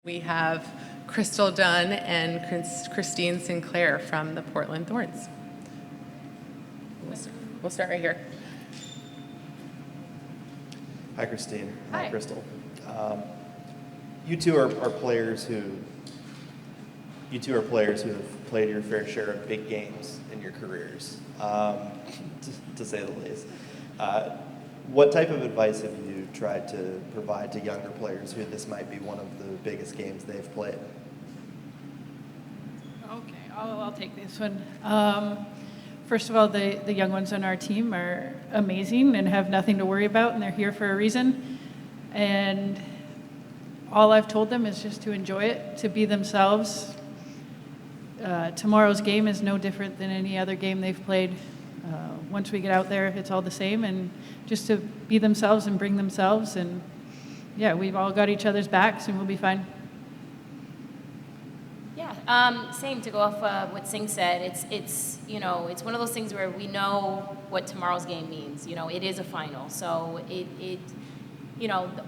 We have Crystal Dunn and Christine Sinclair from the Portland Thorns. We'll start right here. Hi, Christine. Hi. Crystal. You two are players who have played your fair share of big games in your careers, to say the least. What type of advice have you tried to provide to younger players who this might be one of the biggest games they've played? Okay, I'll take this one. First of all, the young ones on our team are amazing and have nothing to worry about, and they're here for a reason. And all I've told them is just to enjoy it, to be themselves. Tomorrow's game is no different than any other game they've played. Once we get out there, it's all the same, and just to be themselves and bring themselves. And yeah, we've all got each other's backs, and we'll be fine. Yeah, same, to go off what Singh said. It's one of those things where we know what tomorrow's game means. It is a final, so it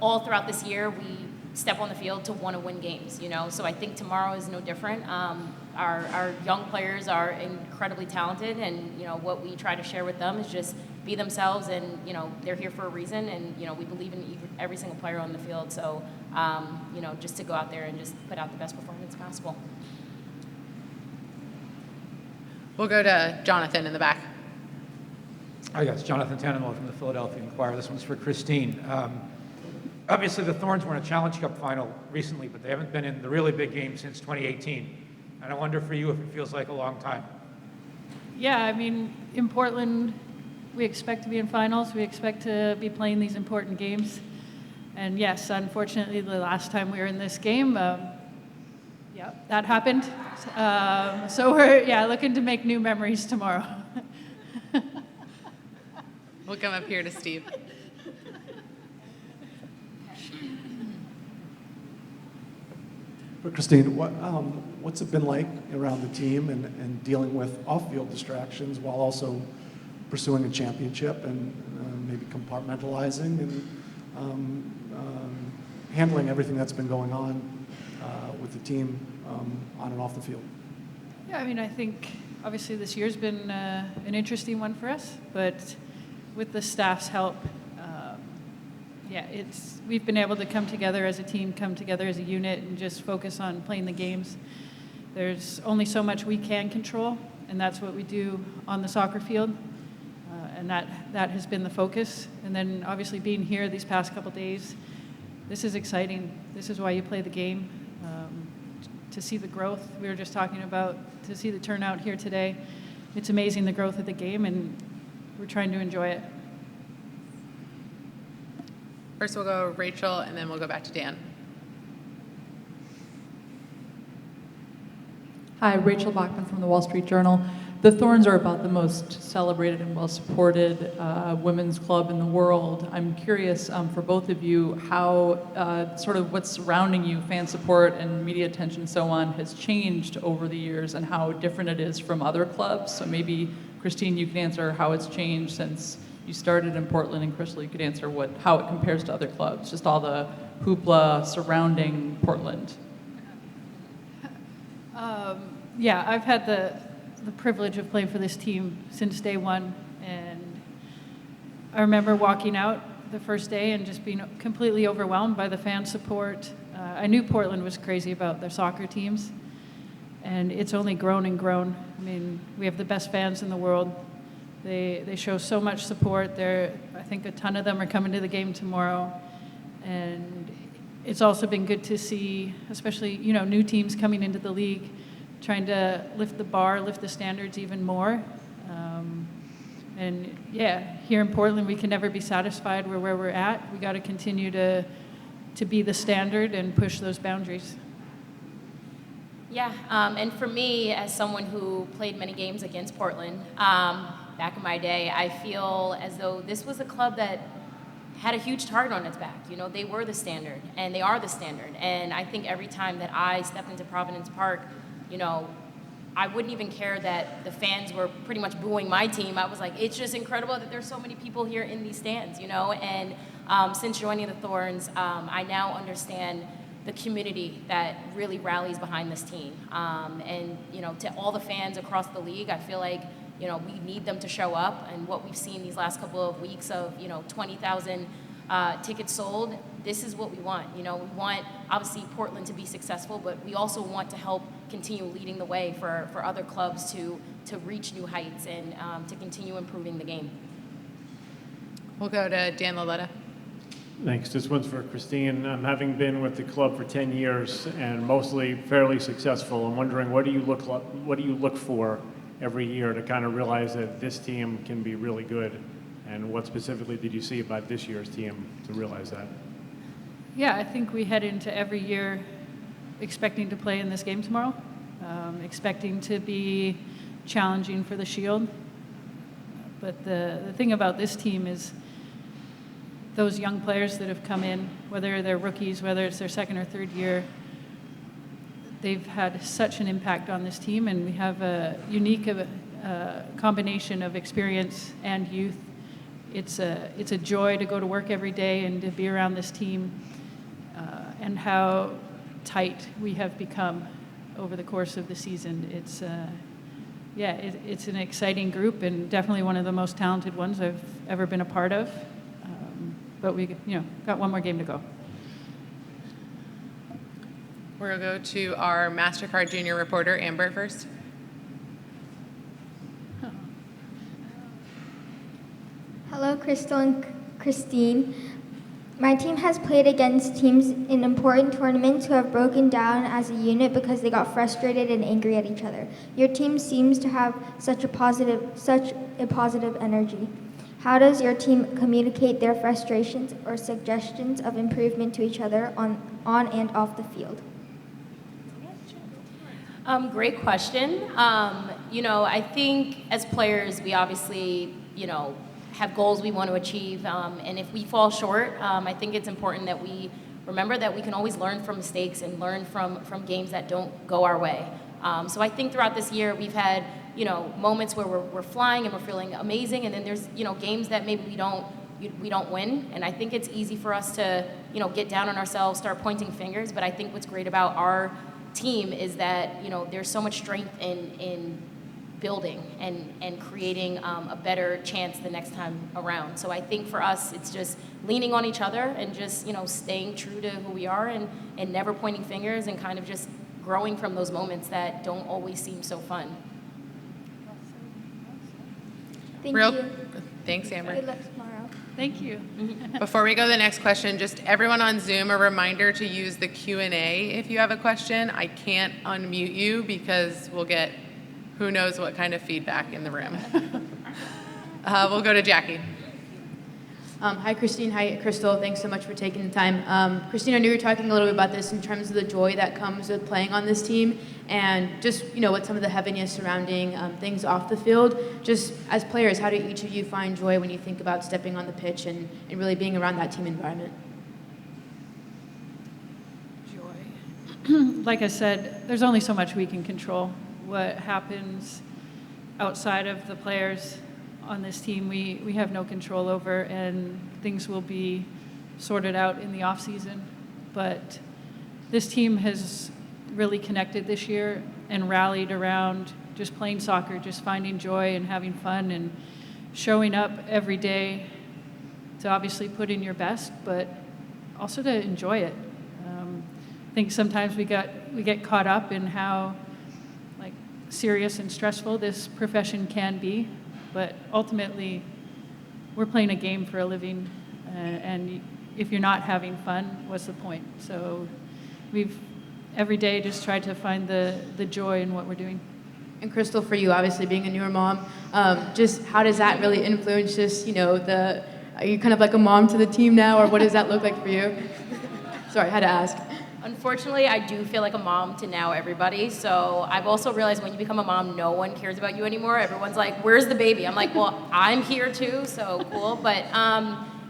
all throughout this year we step on the field to want to win games. So I think tomorrow is no different. Our young players are incredibly talented, and what we try to share with them is just be themselves, and they're here for a reason, and we believe in every single player on the field. So just to go out there and just put out the best performance possible. We'll go to Jonathan in the back. Hi guys, Jonathan Tannenwald from the Philadelphia Inquirer. This one's for Christine. Obviously the Thorns were in a Challenge Cup final recently, but they haven't been in the really big game since 2018. And I wonder for you if it feels like a long time. Yeah, I mean, in Portland, we expect to be in finals. We expect to be playing these important games. And yes, unfortunately, the last time we were in this game, that happened. So we're, looking to make new memories tomorrow. We'll come up here to Steve. For Christine, what's it been like around the team and dealing with off-field distractions while also pursuing a championship and maybe compartmentalizing and handling everything that's been going on with the team on and off the field? Yeah, I mean, I think obviously this year's been an interesting one for us, but with the staff's help, we've been able to come together as a team, come together as a unit, and just focus on playing the games. There's only so much we can control, and that's what we do on the soccer field, and that has been the focus. And then obviously being here these past couple days, this is exciting. This is why you play the game, to see the growth we were just talking about, to see the turnout here today. It's amazing, the growth of the game, and we're trying to enjoy it. First we'll go Rachel, and then we'll go back to Dan. Hi, Rachel Bachman from the Wall Street Journal. The Thorns are about the most celebrated and well-supported women's club in the world. I'm curious for both of you how sort of what's surrounding you, fan support and media attention and so on, has changed over the years and how different it is from other clubs. So maybe, Christine, you can answer how it's changed since you started in Portland, and Crystal, you could answer how it compares to other clubs, just all the hoopla surrounding Portland. I've had the privilege of playing for this team since day one, and I remember walking out the first day and just being completely overwhelmed by the fan support. I knew Portland was crazy about their soccer teams, and it's only grown and grown. I mean, we have the best fans in the world. They show so much support. I think a ton of them are coming to the game tomorrow, and it's also been good to see, especially new teams coming into the league, trying to lift the bar, lift the standards even more. Here in Portland, we can never be satisfied with where we're at. We got to continue to be the standard and push those boundaries. Yeah, and for me, as someone who played many games against Portland, back in my day, I feel as though this was a club that had a huge target on its back. They were the standard, and they are the standard. And I think every time that I stepped into Providence Park, I wouldn't even care that the fans were pretty much booing my team. I was like, it's just incredible that there's so many people here in these stands, And since joining the Thorns, I now understand the community that really rallies behind this team. And, you know, to all the fans across the league, I feel like, you know, we need them to show up. And what we've seen these last couple of weeks of, you know, 20,000 tickets sold, this is what we want. You know, we want, obviously, Portland to be successful, but we also want to help continue leading the way for other clubs to reach new heights and to continue improving the game. We'll go to Dan Laletta. Thanks. This one's for Christine. Having been with the club for 10 years and mostly fairly successful, I'm wondering what do you look for every year to kind of realize that this team can be really good? And what specifically did you see about this year's team to realize that? Yeah, I think we head into every year expecting to play in this game tomorrow, expecting to be challenging for the Shield. But the thing about this team is those young players that have come in, whether they're rookies, whether it's their second or third year, they've had such an impact on this team, and we have a unique combination of experience and youth. It's a joy to go to work every day and to be around this team, and how tight we have become over the course of the season. It's it's an exciting group and definitely one of the most talented ones I've ever been a part of. But we, got one more game to go. We're going to go to our MasterCard Junior reporter, Amber, first. Hello, Crystal and Christine. My team has played against teams in important tournaments who have broken down as a unit because they got frustrated and angry at each other. Your team seems to have such a positive energy. How does your team communicate their frustrations or suggestions of improvement to each other on and off the field? Great question. I think as players, we obviously, have goals we want to achieve. And if we fall short, I think it's important that we remember that we can always learn from mistakes and learn from games that don't go our way. So I think throughout this year, we've had, moments where we're flying and we're feeling amazing. And then there's, games that maybe we don't win. And I think it's easy for us to, get down on ourselves, start pointing fingers. But I think what's great about our team is that, there's so much strength in building and creating a better chance the next time around. So I think for us, it's just leaning on each other and just, staying true to who we are and never pointing fingers and kind of just growing from those moments that don't always seem so fun. Thank you. Thanks, Amber. Good luck tomorrow. Thank you. Before we go to the next question, just everyone on Zoom, a reminder to use the Q&A if you have a question. I can't unmute you because we'll get who knows what kind of feedback in the room. We'll go to Jackie. Hi, Christine. Hi, Crystal. Thanks so much for taking the time. Christine, I knew you were talking a little bit about this in terms of the joy that comes with playing on this team and just, what some of the heaviness surrounding things off the field. Just as players, how do each of you find joy when you think about stepping on the pitch and really being around that team environment? Joy. Like I said, there's only so much we can control. What happens outside of the players on this team, we have no control over, and things will be sorted out in the off season. But this team has really connected this year and rallied around just playing soccer, just finding joy and having fun and showing up every day to obviously put in your best, but also to enjoy it. I think sometimes we get caught up in how serious and stressful this profession can be, but ultimately we're playing a game for a living, and if you're not having fun, what's the point? So we've every day just tried to find the joy in what we're doing. And Crystal, for you, obviously being a newer mom, just how does that really influence just, are you kind of like a mom to the team now, or what does that look like for you? Sorry, I had to ask. Unfortunately, I do feel like a mom to now everybody. So I've also realized when you become a mom, no one cares about you anymore. Everyone's like, where's the baby? I'm like, well, I'm here too, so cool. But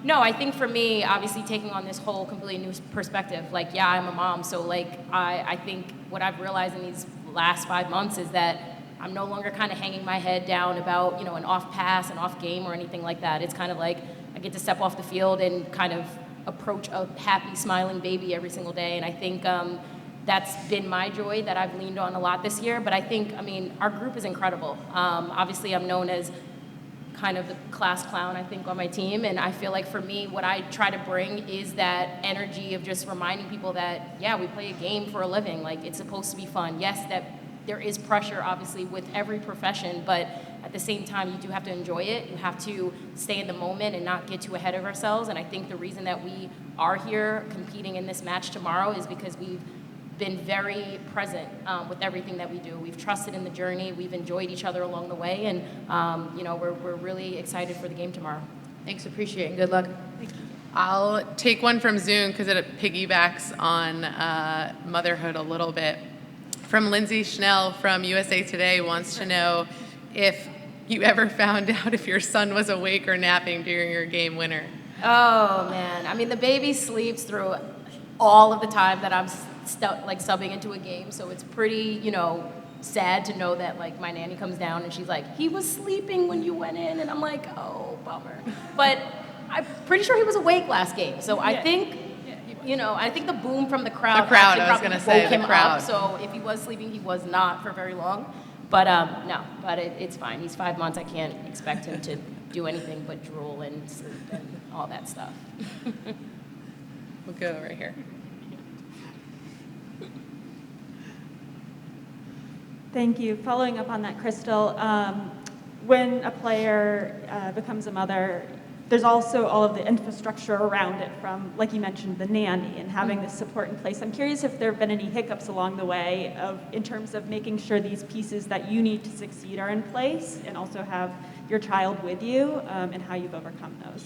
no, I think for me, obviously taking on this whole completely new perspective, I'm a mom. So I think what I've realized in these last 5 months is that I'm no longer kind of hanging my head down about, an off pass, an off game or anything like that. It's kind of like I get to step off the field and kind of approach a happy, smiling baby every single day. And I think that's been my joy that I've leaned on a lot this year. But I think, I mean, our group is incredible. Obviously, I'm known as kind of the class clown, I think, on my team. And I feel like for me, what I try to bring is that energy of just reminding people that, yeah, we play a game for a living. Like, it's supposed to be fun. Yes, that there is pressure, obviously, with every profession, but at the same time, you do have to enjoy it. You have to stay in the moment and not get too ahead of ourselves. And I think the reason that we are here competing in this match tomorrow is because we've been very present with everything that we do. We've trusted in the journey. We've enjoyed each other along the way. And, we're really excited for the game tomorrow. Thanks, appreciate it, and good luck. I'll take one from Zoom because it piggybacks on motherhood a little bit. From Lindsay Schnell from USA Today wants to know if you ever found out if your son was awake or napping during your game winner. Oh, man. I mean, the baby sleeps through all of the time that I'm subbing into a game, so it's pretty, sad to know that, like, my nanny comes down and she's like, he was sleeping when you went in, and I'm like, oh, bummer. But I'm pretty sure he was awake last game, so I think, I think the boom from the crowd I was actually gonna probably say, woke the him crowd. up, so if he was sleeping, he was not for very long. But, no, but it's fine. He's 5 months. I can't expect him to do anything but drool and sleep and all that stuff. We'll go right here. Thank you. Following up on that, Crystal, when a player becomes a mother, there's also all of the infrastructure around it from, like you mentioned, the nanny and having this support in place. I'm curious if there have been any hiccups along the way in terms of making sure these pieces that you need to succeed are in place and also have your child with you and how you've overcome those.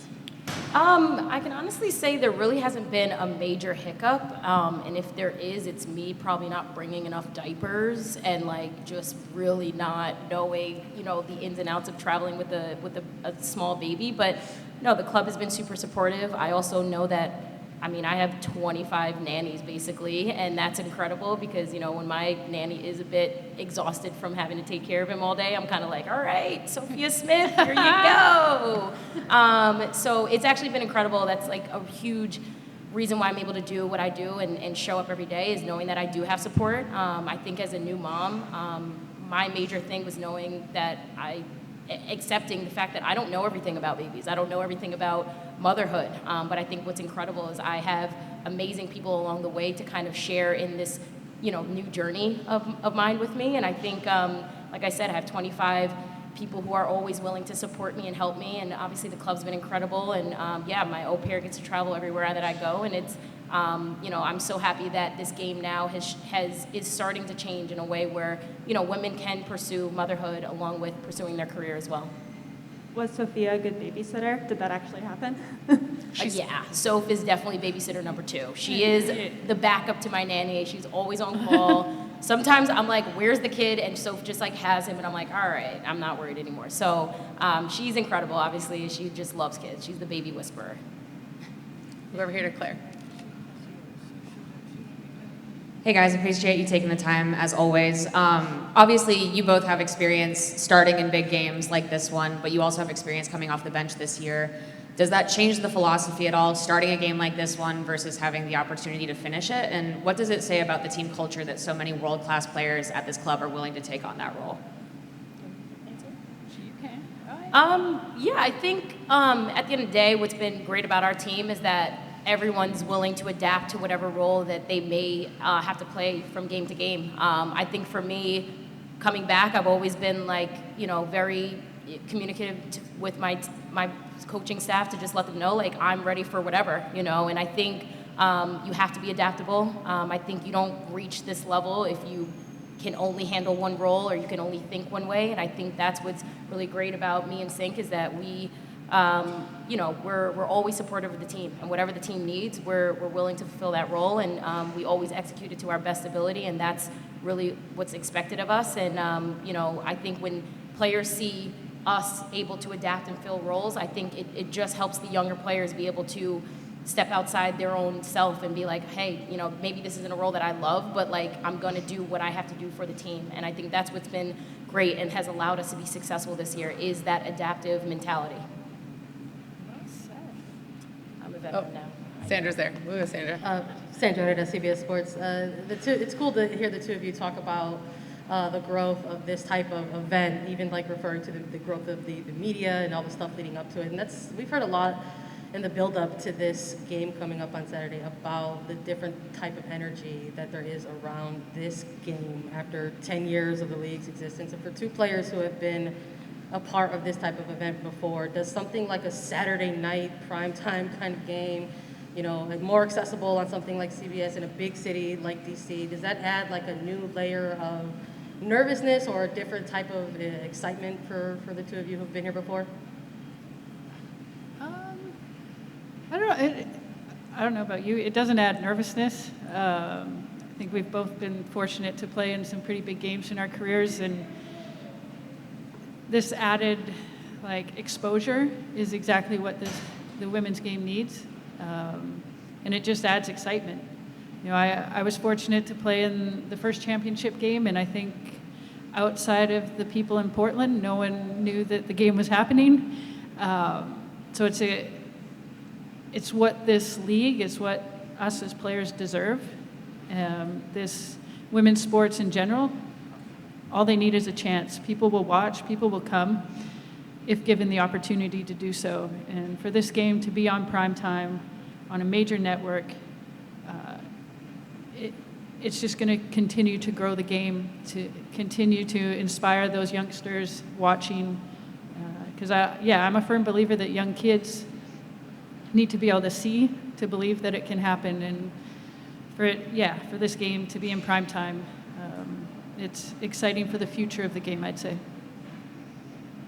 I can honestly say there really hasn't been a major hiccup, and if there is, it's me probably not bringing enough diapers and like just really not knowing, the ins and outs of traveling with a small baby. But no, the club has been super supportive. I also know that, I have 25 nannies basically, and that's incredible because, when my nanny is a bit exhausted from having to take care of him all day, I'm kind of like, all right, Sophia Smith, here you go. So it's actually been incredible. That's like a huge reason why I'm able to do what I do and show up every day is knowing that I do have support. I think as a new mom, my major thing was knowing that accepting the fact that I don't know everything about babies. I don't know everything about motherhood. But I think what's incredible is I have amazing people along the way to kind of share in this, new journey of mine with me. And I think, like I said, I have 25 people who are always willing to support me and help me. And obviously the club's been incredible. And my au pair gets to travel everywhere that I go. And it's, I'm so happy that this game now is starting to change in a way where, women can pursue motherhood along with pursuing their career as well. Was Sophia a good babysitter? Did that actually happen? Yeah, Soph is definitely babysitter number 2. She is the backup to my nanny. She's always on call. Sometimes I'm like, where's the kid? And Soph just like has him, and I'm like, all right, I'm not worried anymore. So she's incredible, obviously. She just loves kids. She's the baby whisperer. We'll go over here to Claire. Hey guys, appreciate you taking the time as always. Obviously, you both have experience starting in big games like this one, but you also have experience coming off the bench this year. Does that change the philosophy at all, starting a game like this one versus having the opportunity to finish it? And what does it say about the team culture that so many world-class players at this club are willing to take on that role? I think at the end of the day, what's been great about our team is that everyone's willing to adapt to whatever role that they may have to play from game to game. I think for me, coming back, I've always been very communicative with my coaching staff to just let them know, I'm ready for whatever, and I think you have to be adaptable. I think you don't reach this level if you can only handle one role or you can only think one way, and I think that's what's really great about me and Sync is that we we're always supportive of the team, and whatever the team needs, we're willing to fulfill that role, and we always execute it to our best ability, and that's really what's expected of us. And I think when players see us able to adapt and fill roles, I think it just helps the younger players be able to step outside their own self and be like, hey, maybe this isn't a role that I love, but I'm going to do what I have to do for the team. And I think that's what's been great and has allowed us to be successful this year is that adaptive mentality. I'm a veteran now. Sandra's there. Woo, Sandra. Sandra at CBS Sports. It's cool to hear the two of you talk about the growth of this type of event, even like referring to the growth of the media and all the stuff leading up to it. And we've heard a lot in the build-up to this game coming up on Saturday about the different type of energy that there is around this game after 10 years of the league's existence. And for two players who have been a part of this type of event before, does something like a Saturday night primetime kind of game, like more accessible on something like CBS in a big city like DC, does that add like a new layer of nervousness or a different type of excitement for the two of you who've been here before? I don't know about you. It doesn't add nervousness. I think we've both been fortunate to play in some pretty big games in our careers, and this added exposure is exactly what the women's game needs, and it just adds excitement. I was fortunate to play in the first championship game, and I think outside of the people in Portland, no one knew that the game was happening. So it's what this league, it's what us as players deserve. This women's sports in general, all they need is a chance. People will watch, people will come if given the opportunity to do so. And for this game to be on prime time on a major network, it's just going to continue to grow the game, to continue to inspire those youngsters watching. Because I'm a firm believer that young kids need to be able to see to believe that it can happen. And for this game to be in prime time, it's exciting for the future of the game, I'd say.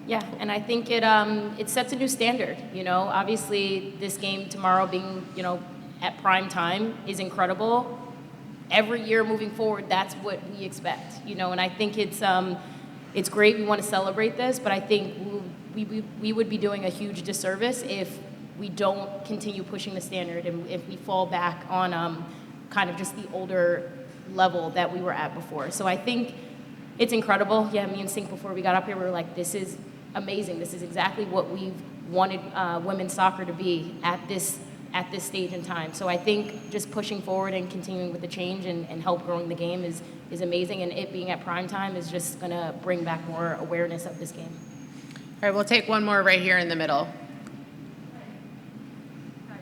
Yeah, and I think it sets a new standard. Obviously this game tomorrow being at prime time is incredible. Every year moving forward, that's what we expect. And I think it's great. We want to celebrate this, but I think we would be doing a huge disservice if we don't continue pushing the standard and if we fall back on kind of just the older level that we were at before. So I think it's incredible. Yeah, me and Sink, before we got up here, we were like, this is amazing. This is exactly what we've wanted women's soccer to be at this stage in time. So I think just pushing forward and continuing with the change and help growing the game is amazing, and it being at prime time is just going to bring back more awareness of this game. All right, we'll take one more right here in the middle.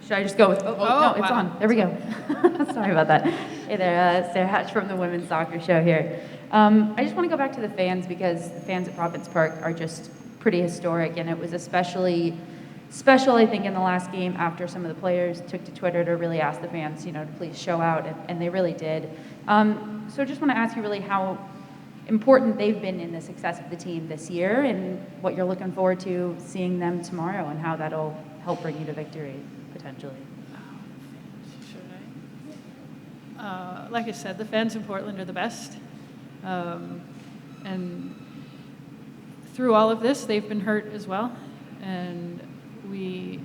Should I just go with, no, it's wow. on. There we go. Sorry about that. Hey there, Sarah Hatch from the Women's Soccer Show here. I just want to go back to the fans, because the fans at Providence Park are just pretty historic, and it was especially special, I think, in the last game after some of the players took to Twitter to really ask the fans, to please show out, and they really did. So I just want to ask you really how important they've been in the success of the team this year, and what you're looking forward to seeing them tomorrow, and how that'll help bring you to victory, potentially. Like I said, the fans in Portland are the best. And through all of this, they've been hurt as well. And we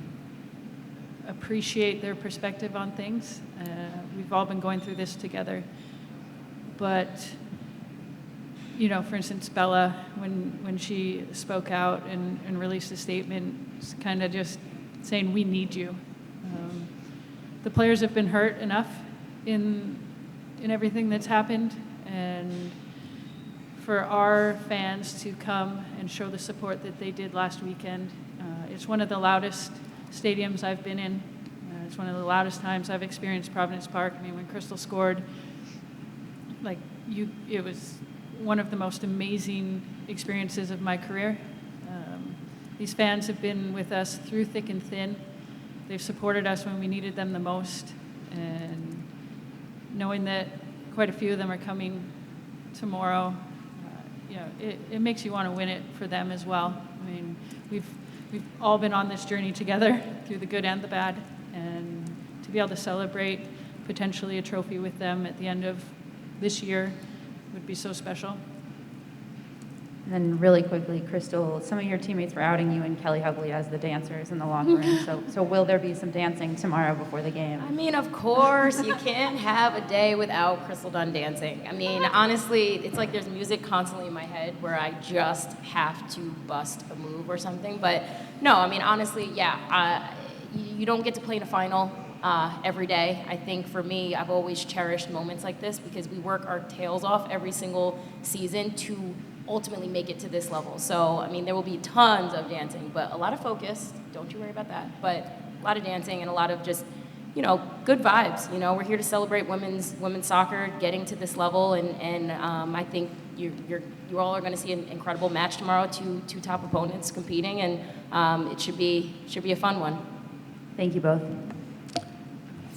appreciate their perspective on things. We've all been going through this together. But, for instance, Bella, when she spoke out and released a statement, it's kind of just saying, we need you. The players have been hurt enough in everything that's happened, and for our fans to come and show the support that they did last weekend. It's one of the loudest stadiums I've been in. It's one of the loudest times I've experienced Providence Park. I mean, when Crystal scored, it was one of the most amazing experiences of my career. These fans have been with us through thick and thin. They've supported us when we needed them the most, and knowing that quite a few of them are coming tomorrow, it makes you want to win it for them as well. I mean, we've all been on this journey together through the good and the bad, and to be able to celebrate potentially a trophy with them at the end of this year would be so special. And then really quickly, Crystal, some of your teammates were outing you and Kelly Hugley as the dancers in the locker room. So will there be some dancing tomorrow before the game? I mean, of course, you can't have a day without Crystal Dunn dancing. I mean, honestly, it's like there's music constantly in my head where I just have to bust a move or something. But no, I mean, honestly, yeah, you don't get to play in a final every day. I think for me, I've always cherished moments like this because we work our tails off every single season to ultimately make it to this level. So, I mean, there will be tons of dancing, but a lot of focus. Don't you worry about that. But a lot of dancing and a lot of just, you know, good vibes. You know, we're here to celebrate women's soccer getting to this level, and I think you all are going to see an incredible match tomorrow. Two top opponents competing, and it should be a fun one. Thank you both.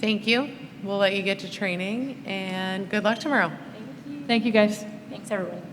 Thank you. We'll let you get to training, and good luck tomorrow. Thank you, guys. Thanks, everyone.